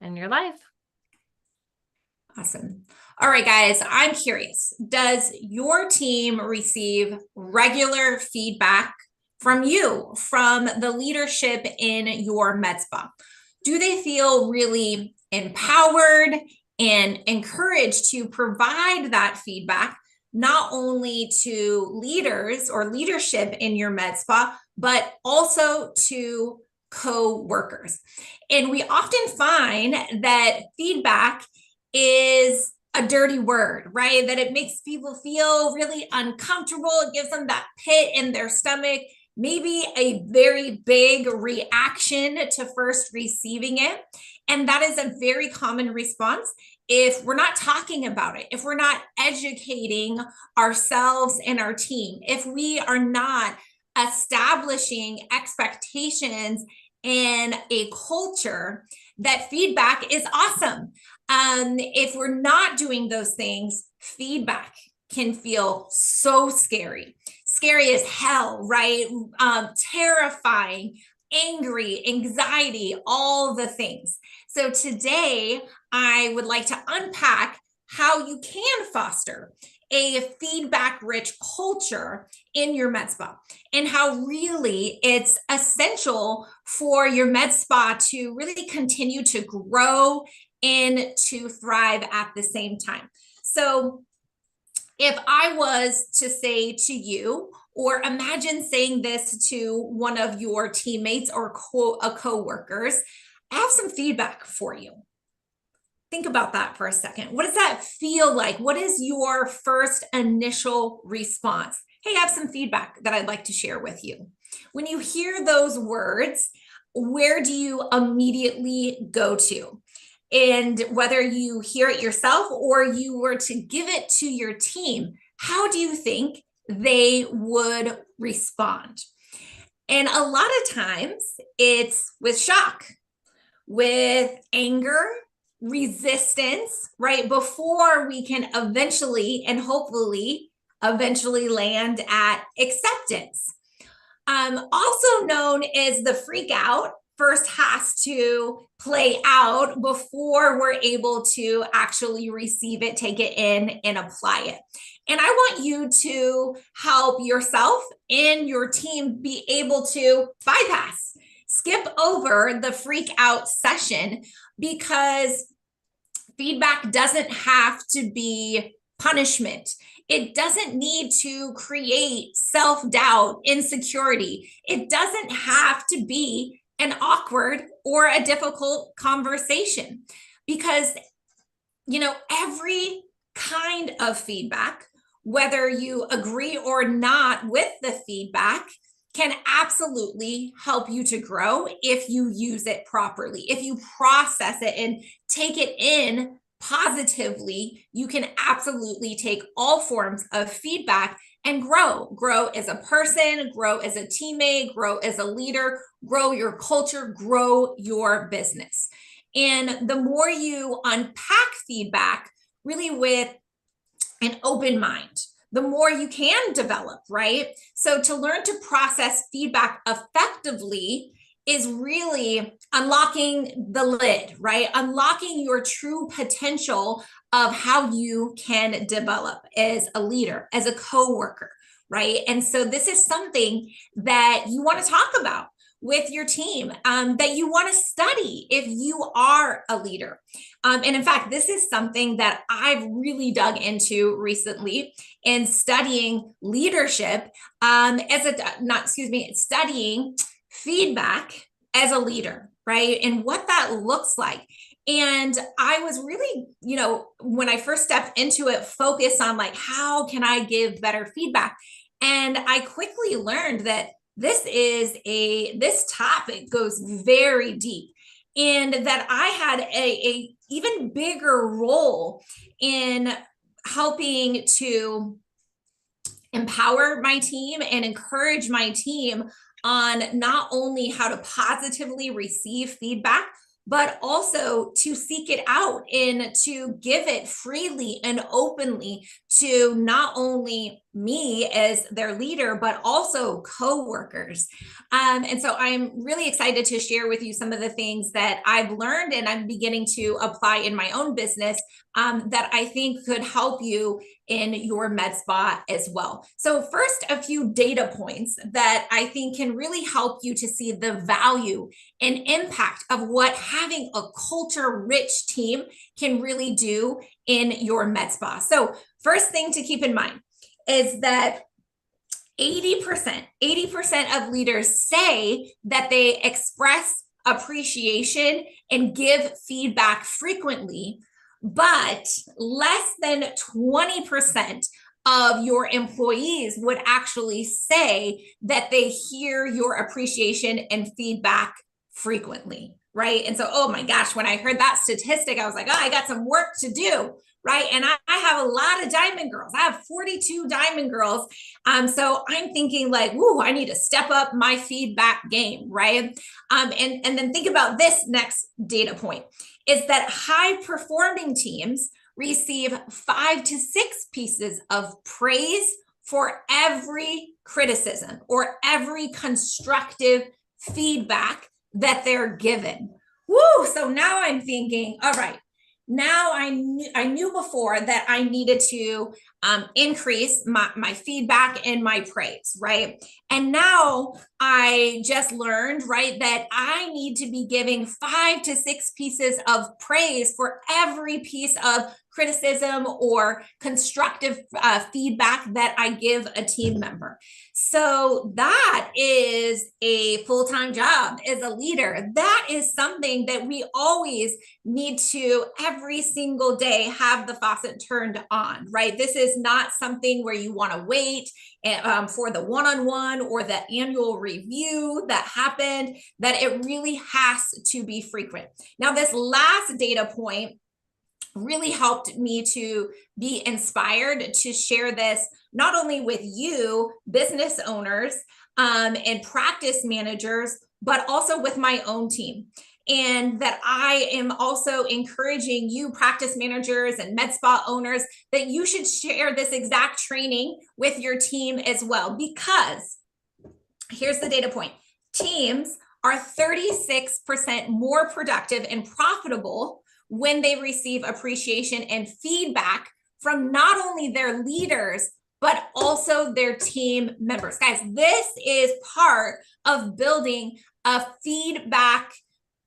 in your life. Awesome. All right, guys, I'm curious. Does your team receive regular feedback from you, from the leadership in your med spa? Do they feel really empowered and encouraged to provide that feedback, not only to leaders or leadership in your med spa, but also to co-workers? And we often find that feedback is a dirty word, right? That it makes people feel really uncomfortable. It gives them that pit in their stomach, maybe a very big reaction to first receiving it. And that is a very common response if we're not talking about it, if we're not educating ourselves and our team, if we are not establishing expectations and a culture that feedback is awesome. If we're not doing those things, feedback can feel so scary as hell, right? Terrifying, angry, anxiety, all the things. So today, I would like to unpack how you can foster a feedback rich culture in your med spa and how really it's essential for your med spa to really continue to grow and to thrive at the same time. So if I was to say to you, or imagine saying this to one of your teammates or co-workers, I have some feedback for you. Think about that for a second. What does that feel like? What is your first initial response? Hey, I have some feedback that I'd like to share with you. When you hear those words, where do you immediately go to? And whether you hear it yourself or you were to give it to your team, how do you think they would respond? And a lot of times it's with shock, with anger, resistance, right? Before we can eventually and hopefully eventually land at acceptance. Also known as the freak out, first has to play out before we're able to actually receive it, take it in, and apply it. And I want you to help yourself and your team be able to bypass, skip over the freak out session, because feedback doesn't have to be punishment. It doesn't need to create self-doubt, insecurity. It doesn't have to be an awkward or a difficult conversation, because, every kind of feedback, whether you agree or not with the feedback, can absolutely help you to grow if you use it properly. If you process it and take it in positively, you can absolutely take all forms of feedback and grow as a person, grow as a teammate, grow as a leader, grow your culture, grow your business. And the more you unpack feedback really with an open mind, the more you can develop, right? So to learn to process feedback effectively is really unlocking the lid, right? Unlocking your true potential of how you can develop as a leader, as a co-worker, right? And so this is something that you want to talk about with your team, that you want to study if you are a leader. And in fact, this is something that I've really dug into recently in studying leadership, studying feedback as a leader, right? And what that looks like. And I was really, when I first stepped into it, focused on like, how can I give better feedback? And I quickly learned that this topic goes very deep, and that I had a even bigger role in helping to empower my team and encourage my team on not only how to positively receive feedback, but also to seek it out and to give it freely and openly to not only me as their leader, but also coworkers. And so I'm really excited to share with you some of the things that I've learned and I'm beginning to apply in my own business that I think could help you in your med spa as well. So first, a few data points that I think can really help you to see the value and impact of what having a culture-rich team can really do in your med spa. So first thing to keep in mind is that 80% of leaders say that they express appreciation and give feedback frequently, but less than 20% of your employees would actually say that they hear your appreciation and feedback frequently, right? And so, oh my gosh, when I heard that statistic, I was like, oh, I got some work to do, right? And I have a lot of diamond girls. I have 42 diamond girls. So I'm thinking like, whoo, I need to step up my feedback game, right? And then think about this next data point is that high performing teams receive 5 to 6 pieces of praise for every criticism or every constructive feedback that they're given. Woo! So now I'm thinking, all right, now I knew before that I needed to increase my feedback and my praise, right? And now I just learned, right, that I need to be giving 5 to 6 pieces of praise for every piece of criticism or constructive feedback that I give a team member. So that is a full-time job as a leader. That is something that we always need to every single day have the faucet turned on, right? This is not something where you want to wait for the one-on-one or the annual review that happened, that it really has to be frequent. Now, this last data point really helped me to be inspired to share this not only with you, business owners and practice managers, but also with my own team. And that I am also encouraging you, practice managers and med spa owners, that you should share this exact training with your team as well. Because here's the data point: teams are 36% more productive and profitable when they receive appreciation and feedback from not only their leaders, but also their team members. Guys, this is part of building a feedback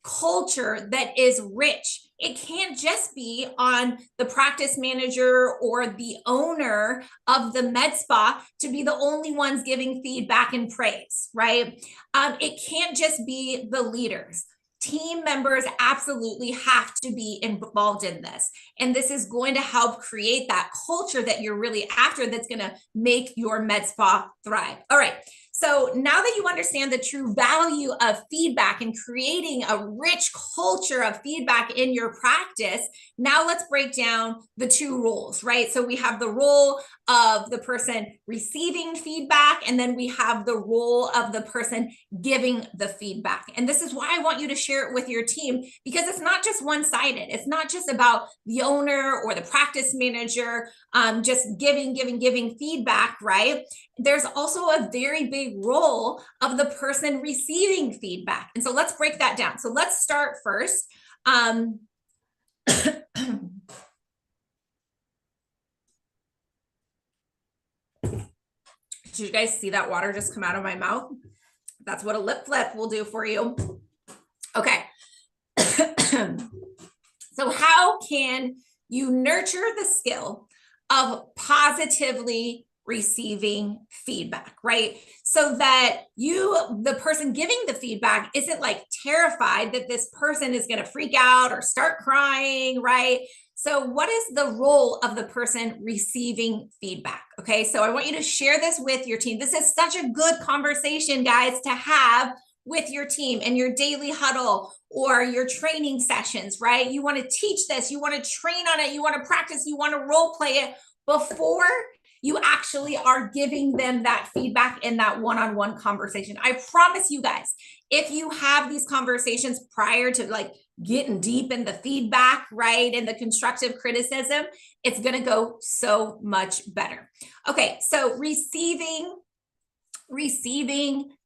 culture that is rich. It can't just be on the practice manager or the owner of the med spa to be the only ones giving feedback and praise, right? It can't just be the leaders. Team members absolutely have to be involved in this. And this is going to help create that culture that you're really after, that's going to make your med spa thrive. All right. So now that you understand the true value of feedback and creating a rich culture of feedback in your practice, now let's break down the two roles, right? So we have the role of the person receiving feedback, and then we have the role of the person giving the feedback. And this is why I want you to share it with your team, because it's not just one-sided. It's not just about the owner or the practice manager just giving feedback, right? There's also a very big role of the person receiving feedback. And so let's break that down. So let's start first. Did you guys see that water just come out of my mouth? That's what a lip flip will do for you. Okay. So how can you nurture the skill of positively receiving feedback, right? So that the person giving the feedback isn't like terrified that this person is going to freak out or start crying, right? So what is the role of the person receiving feedback? Okay, so I want you to share this with your team. This is such a good conversation, guys, to have with your team and your daily huddle or your training sessions, right? You want to teach this, you want to train on it, you want to practice, you want to role play it before you actually are giving them that feedback in that one-on-one conversation. I promise you guys, if you have these conversations prior to like getting deep in the feedback, right? And the constructive criticism, it's going to go so much better. Okay. So receiving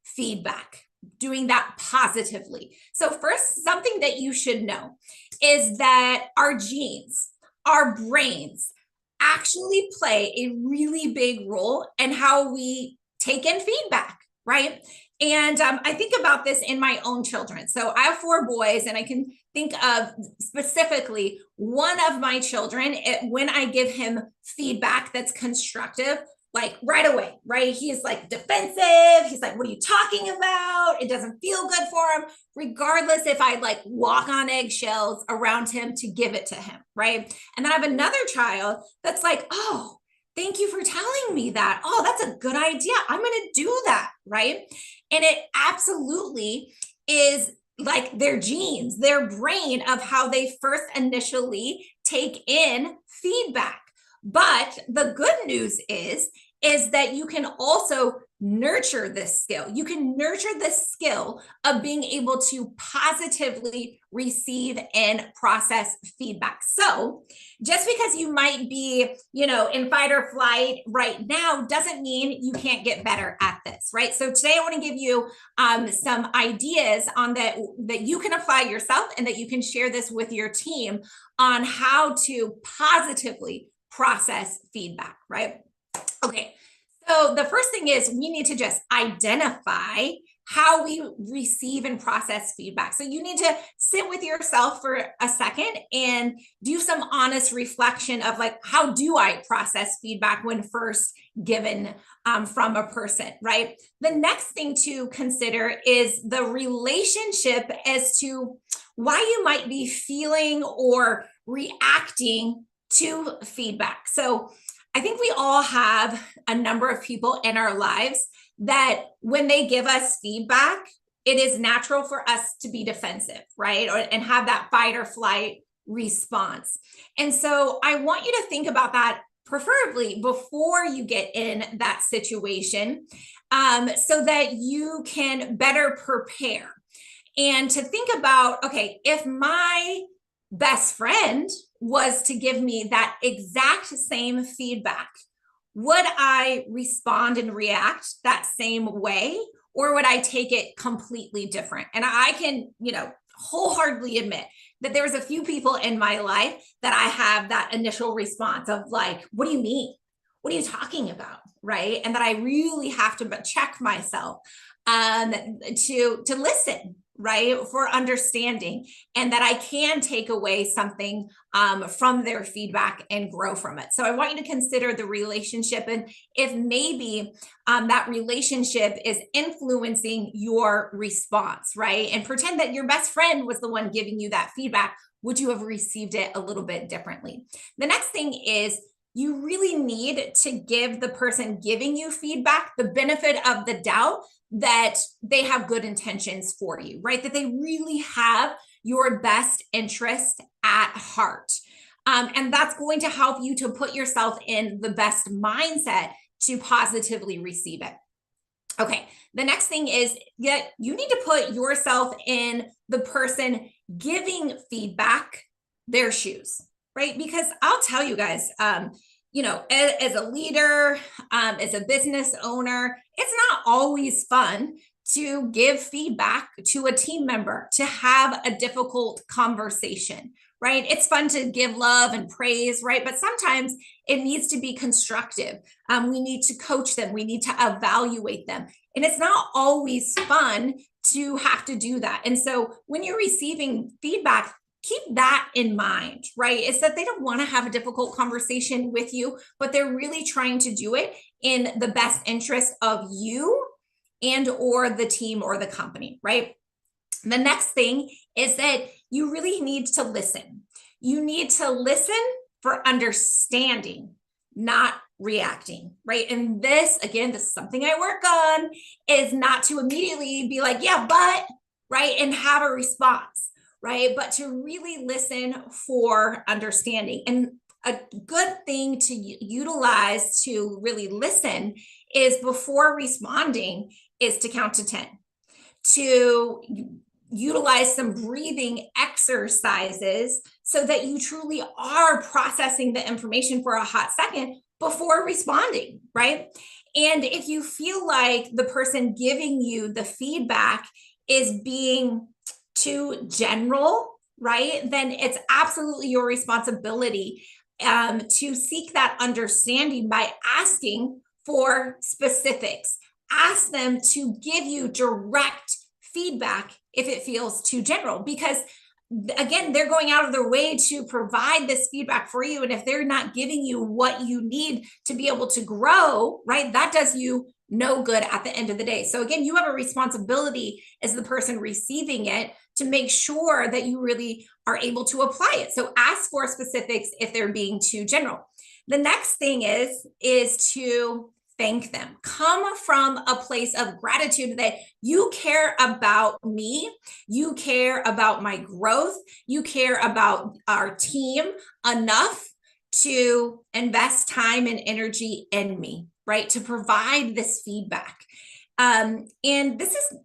feedback, doing that positively. So first, something that you should know is that our genes, our brains actually play a really big role in how we take in feedback, right? And I think about this in my own children. So I have 4 boys, and I can think of specifically one of my children, when I give him feedback that's constructive, like right away, right? He's like defensive. He's like, what are you talking about? It doesn't feel good for him, regardless if I like walk on eggshells around him to give it to him, right? And then I have another child that's like, oh, thank you for telling me that. Oh, that's a good idea. I'm going to do that, right? And it absolutely is like their genes, their brain of how they first initially take in feedback. But the good news is that you can also nurture this skill. You can nurture the skill of being able to positively receive and process feedback. So just because you might be, in fight or flight right now doesn't mean you can't get better at this, right? So today I want to give you some ideas on that you can apply yourself, and that you can share this with your team on how to positively process feedback, right? Okay, so the first thing is we need to just identify how we receive and process feedback. So you need to sit with yourself for a second and do some honest reflection of like, how do I process feedback when first given from a person, right? The next thing to consider is the relationship as to why you might be feeling or reacting to feedback. So I think we all have a number of people in our lives that when they give us feedback, it is natural for us to be defensive, right? And have that fight or flight response. And so I want you to think about that preferably before you get in that situation, so that you can better prepare. And to think about, okay, if my best friend was to give me that exact same feedback, would I respond and react that same way, or would I take it completely different? And I can, wholeheartedly admit that there's a few people in my life that I have that initial response of like, what do you mean? What are you talking about? Right. And that I really have to check myself to listen, right, for understanding, and that I can take away something from their feedback and grow from it. So I want you to consider the relationship, and if maybe that relationship is influencing your response, right? And pretend that your best friend was the one giving you that feedback. Would you have received it a little bit differently? The next thing is, you really need to give the person giving you feedback the benefit of the doubt that they have good intentions for you, right? That they really have your best interest at heart. And that's going to help you to put yourself in the best mindset to positively receive it. Okay, the next thing is that you need to put yourself in the person giving feedback, their shoes. Right? Because I'll tell you guys, as a leader, as a business owner, it's not always fun to give feedback to a team member, to have a difficult conversation, right? It's fun to give love and praise, right? But sometimes it needs to be constructive. We need to coach them. We need to evaluate them. And it's not always fun to have to do that. And so when you're receiving feedback, keep that in mind, right? It's that they don't want to have a difficult conversation with you, but they're really trying to do it in the best interest of you and or the team or the company, right? The next thing is that you really need to listen. You need to listen for understanding, not reacting, right? And this, again, this is something I work on, is not to immediately be like, yeah, but, right? And have a response. Right? But to really listen for understanding. And a good thing to utilize to really listen is, before responding, is to count to 10. To utilize some breathing exercises so that you truly are processing the information for a hot second before responding, right? And if you feel like the person giving you the feedback is being too general, right, then it's absolutely your responsibility to seek that understanding by asking for specifics. Ask them to give you direct feedback if it feels too general, because again, they're going out of their way to provide this feedback for you. And if they're not giving you what you need to be able to grow, right, that does you no good at the end of the day. So again, you have a responsibility as the person receiving it to make sure that you really are able to apply it. So ask for specifics if they're being too general. The next thing is to thank them. Come from a place of gratitude that you care about me, you care about my growth, you care about our team enough to invest time and energy in me, right? To provide this feedback. And this is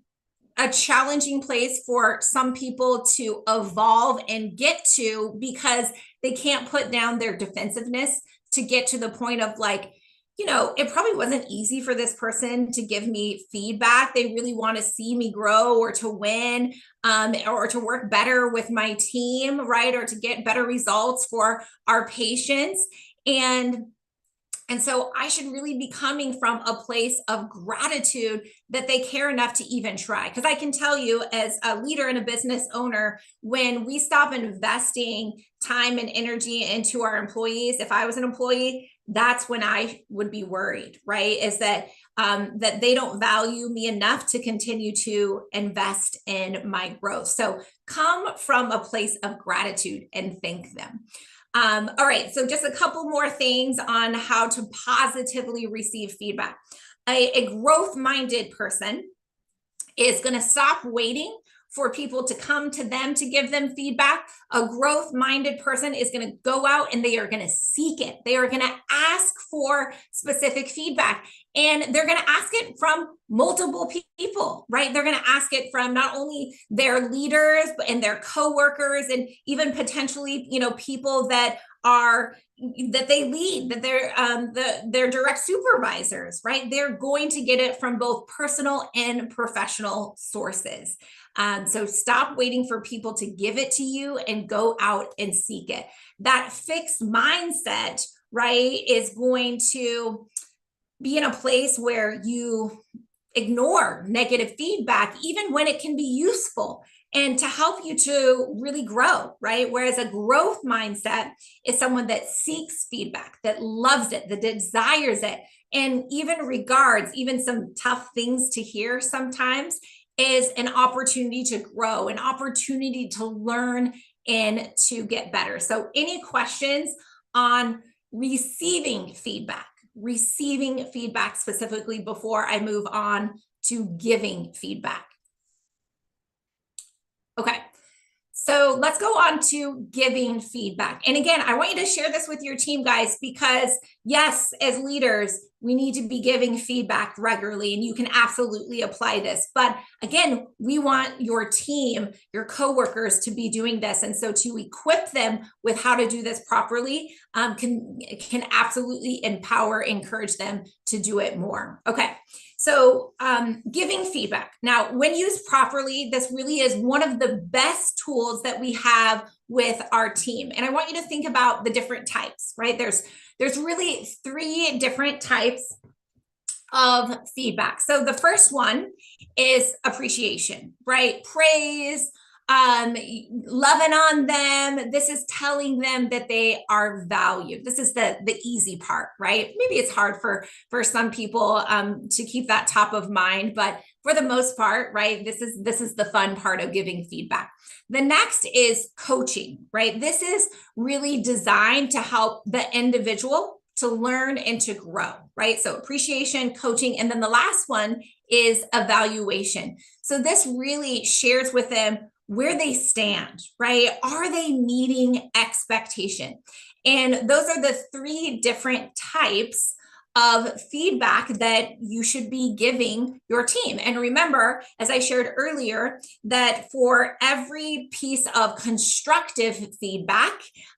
a challenging place for some people to evolve and get to, because they can't put down their defensiveness to get to the point of like, you know, it probably wasn't easy for this person to give me feedback. They really want to see me grow or to win, or to work better with my team, right? Or to get better results for our patients. And so I should really be coming from a place of gratitude that they care enough to even try. Because I can tell you, as a leader and a business owner, when we stop investing time and energy into our employees, if I was an employee, that's when I would be worried, right? Is that that they don't value me enough to continue to invest in my growth. So come from a place of gratitude and thank them. All right, so just a couple more things on how to positively receive feedback. A growth-minded person is going to stop waiting for people to come to them to give them feedback. A growth-minded person is going to go out and they are going to seek it. They are going to ask for specific feedback, and they're going to ask it from multiple people, right? They're going to ask it from not only their leaders and their coworkers, and even potentially, you know, people that they lead, that they're their direct supervisors, right? They're going to get it from both personal and professional sources. So stop waiting for people to give it to you and go out and seek it. That fixed mindset, right, is going to be in a place where you ignore negative feedback, even when it can be useful and to help you to really grow, right? Whereas a growth mindset is someone that seeks feedback, that loves it, that desires it, and even regards even some tough things to hear sometimes is an opportunity to grow, an opportunity to learn and to get better. So any questions on receiving feedback specifically before I move on to giving feedback? Okay, so let's go on to giving feedback. And again, I want you to share this with your team, guys, because yes, as leaders, we need to be giving feedback regularly, and you can absolutely apply this. But again, we want your team, your coworkers, to be doing this. And so to equip them with how to do this properly can absolutely empower, encourage them to do it more. Okay. So giving feedback. Now, when used properly, this really is one of the best tools that we have with our team. And I want you to think about the different types, right? There's really 3 different types of feedback. So the first one is appreciation, right? Praise, loving on them. This is telling them that they are valued. This is the easy part, right? Maybe it's hard for some people to keep that top of mind, but for the most part, right, this is the fun part of giving feedback. The next is coaching, right? This is really designed to help the individual to learn and to grow, right? So appreciation, coaching, and then the last one is evaluation. So this really shares with them where they stand, right? Are they meeting expectation? And those are the 3 different types of feedback that you should be giving your team. And remember, as I shared earlier, that for every piece of constructive feedback,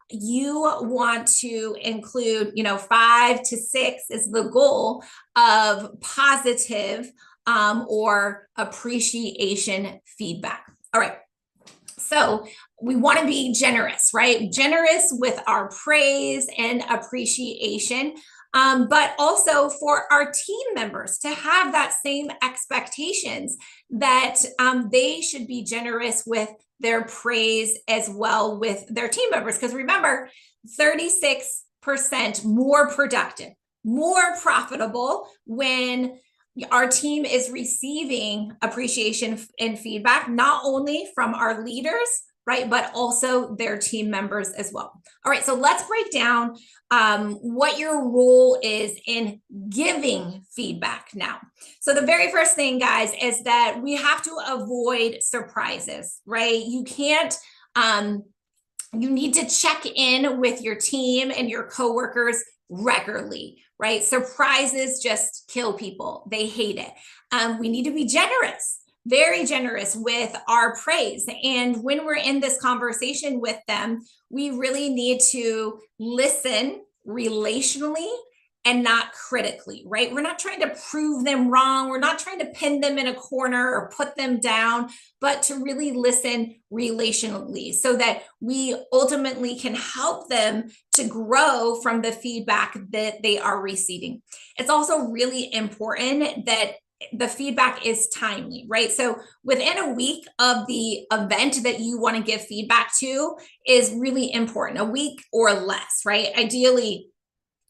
you want to include, 5 to 6 is the goal of positive or appreciation feedback. All right. So we want to be generous, right? Generous with our praise and appreciation, but also for our team members to have that same expectations that they should be generous with their praise as well with their team members. Because remember, 36% more productive, more profitable when our team is receiving appreciation and feedback, not only from our leaders, right, but also their team members as well. All right, so let's break down what your role is in giving feedback now. So the very first thing, guys, is that we have to avoid surprises, right? You can't, you need to check in with your team and your coworkers regularly, right? Surprises just kill people. They hate it. We need to be generous, very generous with our praise. And when we're in this conversation with them, we really need to listen relationally and not critically, right? We're not trying to prove them wrong. We're not trying to pin them in a corner or put them down, but to really listen relationally so that we ultimately can help them to grow from the feedback that they are receiving. It's also really important that the feedback is timely, right? So within a week of the event that you want to give feedback to is really important, a week or less, right? Ideally,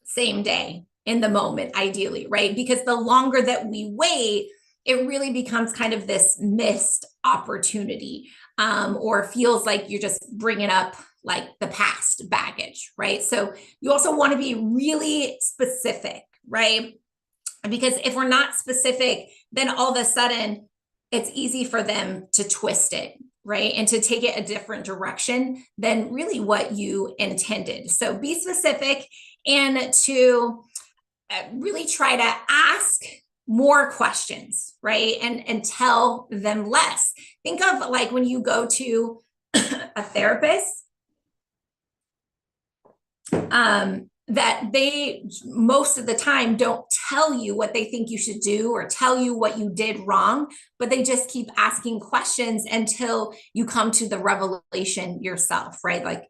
same day in the moment, ideally, right? Because the longer that we wait, it really becomes kind of this missed opportunity, or feels like you're just bringing up like the past baggage, right? So you also want to be really specific, right? Because if we're not specific, then all of a sudden it's easy for them to twist it, right? And to take it a different direction than really what you intended. So be specific and to really try to ask more questions, right? And tell them less. Think of like when you go to a therapist, that they most of the time don't tell you what they think you should do or tell you what you did wrong, but they just keep asking questions until you come to the revelation yourself, right? Like,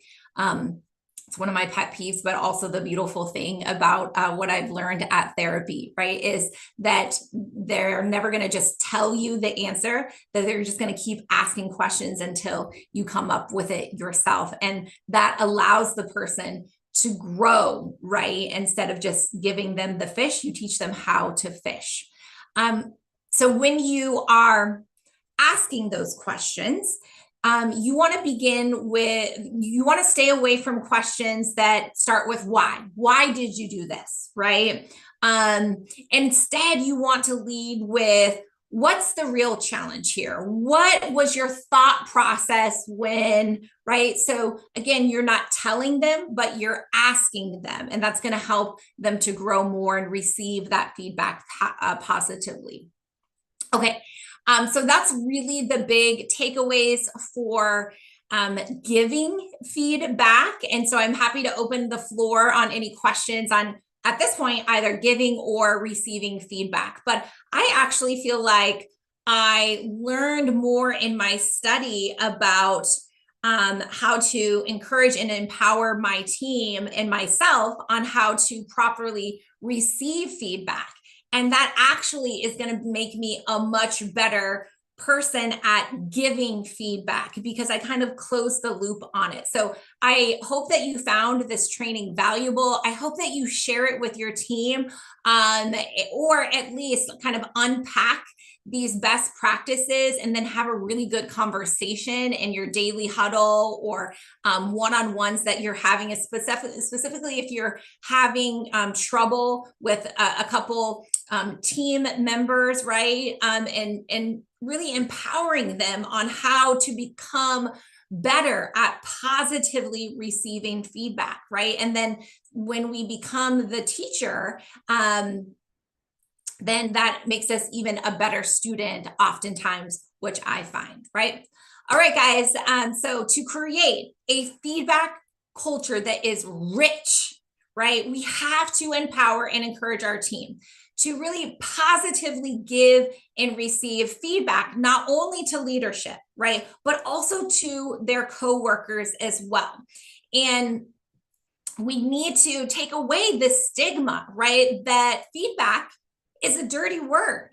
it's one of my pet peeves, but also the beautiful thing about what I've learned at therapy, right, is that they're never going to just tell you the answer, that they're just going to keep asking questions until you come up with it yourself. And that allows the person to grow, right? Instead of just giving them the fish, you teach them how to fish. So when you are asking those questions, you want to begin with, you want to stay away from questions that start with why. Why did you do this, right? Instead, you want to lead with, what's the real challenge here? What was your thought process when, right? So again, you're not telling them, but you're asking them, and that's going to help them to grow more and receive that feedback positively. Okay. So that's really the big takeaways for giving feedback. And so I'm happy to open the floor on any questions on, at this point, either giving or receiving feedback. But I actually feel like I learned more in my study about how to encourage and empower my team and myself on how to properly receive feedback. And that actually is going to make me a much better person at giving feedback because I kind of closed the loop on it. So I hope that you found this training valuable. I hope that you share it with your team, or at least kind of unpack these best practices and then have a really good conversation in your daily huddle or one-on-ones that you're having, specifically if you're having trouble with a couple team members, right? And really empowering them on how to become better at positively receiving feedback, right? And then when we become the teacher, then that makes us even a better student oftentimes, which I find, right? All right, guys. So to create a feedback culture that is rich, right, we have to empower and encourage our team to really positively give and receive feedback, not only to leadership, right, but also to their coworkers as well. And we need to take away this stigma, right, that feedback is a dirty word.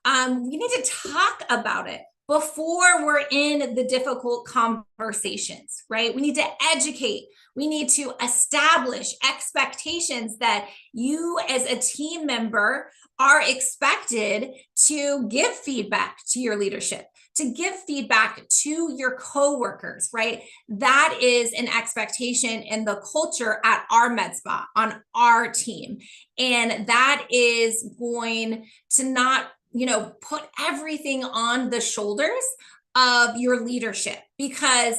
We need to talk about it before we're in the difficult conversations, right? We need to educate. We need to establish expectations that you as a team member are expected to give feedback to your leadership, to give feedback to your coworkers, right? That is an expectation in the culture at our med spa, on our team. And that is going to not, put everything on the shoulders of your leadership, because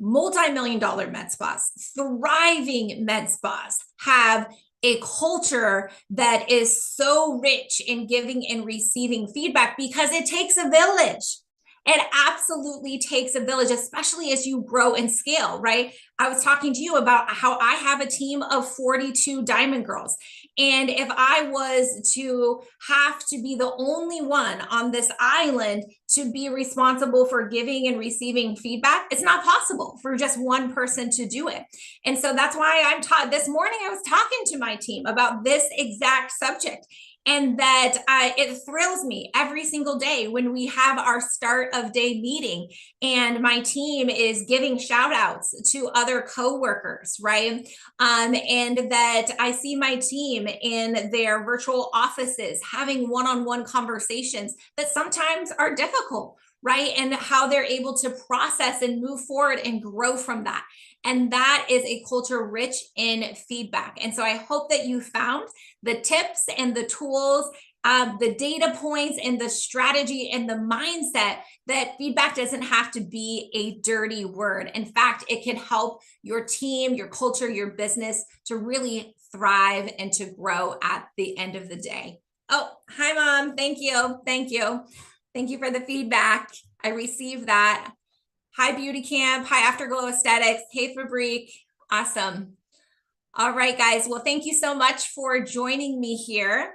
multi-million dollar med spas, thriving med spas have a culture that is so rich in giving and receiving feedback, because it takes a village. It absolutely takes a village, especially as you grow and scale, right? I was talking to you about how I have a team of 42 Diamond Girls. And if I was to have to be the only one on this island to be responsible for giving and receiving feedback, it's not possible for just one person to do it. And so that's why I'm taught this morning, I was talking to my team about this exact subject. And that it thrills me every single day when we have our start of day meeting and my team is giving shout outs to other coworkers, right? And that I see my team in their virtual offices having one-on-one conversations that sometimes are difficult, right? And how they're able to process and move forward and grow from that. And that is a culture rich in feedback. And so I hope that you found the tips and the tools, the data points and the strategy and the mindset that feedback doesn't have to be a dirty word. In fact, it can help your team, your culture, your business to really thrive and to grow at the end of the day. Oh, hi, Mom. Thank you. Thank you. Thank you for the feedback. I received that. Hi, Beauty Camp. Hi, Afterglow Aesthetics. Hey, Fabrique. Awesome. All right, guys. Well, thank you so much for joining me here.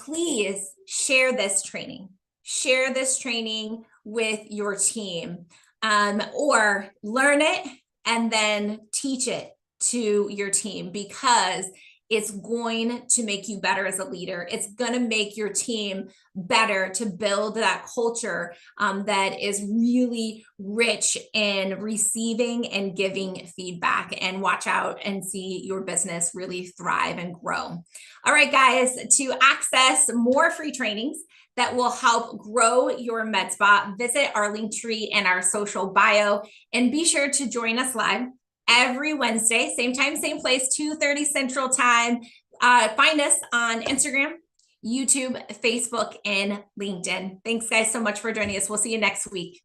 Please share this training. Share this training with your team, or learn it and then teach it to your team, because it's going to make you better as a leader. It's going to make your team better to build that culture that is really rich in receiving and giving feedback, and watch out and see your business really thrive and grow. All right, guys, to access more free trainings that will help grow your med spa, visit our link tree and our social bio, and be sure to join us live every Wednesday, same time, same place, 2:30 Central Time. Find us on Instagram, YouTube, Facebook, and LinkedIn. Thanks, guys, so much for joining us. We'll see you next week.